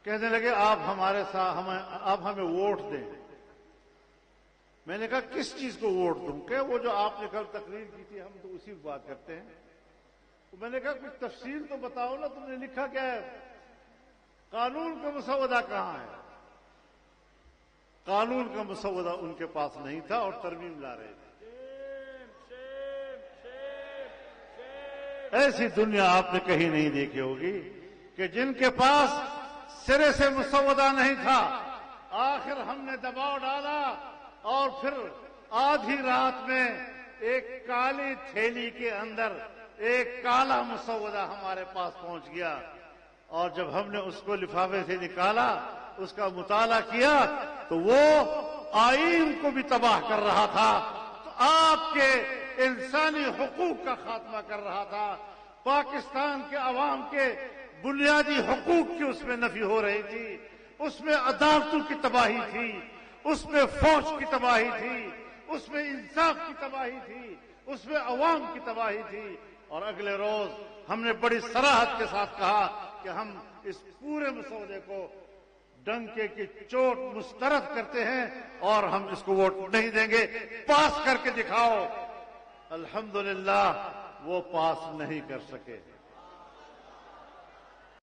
کہنے لگے آپ ہمارے ساتھ آپ ہمیں ووٹ دیں. میں نے کہا کس چیز کو ووٹ دوں؟ کہ وہ جو آپ نے کل تقریر کی تھی ہم تو اسی بات کرتے ہیں. میں نے کہا کچھ تفصیل تو بتاؤ نا، تم نے لکھا کیا ہے؟ قانون کا مسودہ کہاں ہے؟ قانون کا مسودہ ان کے پاس نہیں تھا اور ترمیم لا رہے تھے. ایسی دنیا آپ نے کہیں نہیں دیکھی ہوگی کہ جن کے پاس سرے سے مسودہ نہیں تھا، آخر ہم نے دباؤ ڈالا اور پھر آدھی رات میں ایک کالی تھیلی کے اندر ایک کالا مسودہ ہمارے پاس پہنچ گیا، اور جب ہم نے اس کو لفافے سے نکالا، اس کا مطالعہ کیا، تو وہ آئین کو بھی تباہ کر رہا تھا، تو آپ کے انسانی حقوق کا خاتمہ کر رہا تھا، پاکستان کے عوام کے بنیادی حقوق کی اس میں نفی ہو رہی تھی، اس میں عدالتوں کی تباہی تھی، اس میں فوج کی تباہی تھی، اس میں انصاف کی تباہی تھی، اس میں عوام کی تباہی تھی. اور اگلے روز ہم نے بڑی صراحت کے ساتھ کہا کہ ہم اس پورے مسودے کو ڈنکے کی چوٹ مسترد کرتے ہیں اور ہم اس کو ووٹ نہیں دیں گے، پاس کر کے دکھاؤ. الحمدللہ وہ پاس نہیں کر سکے.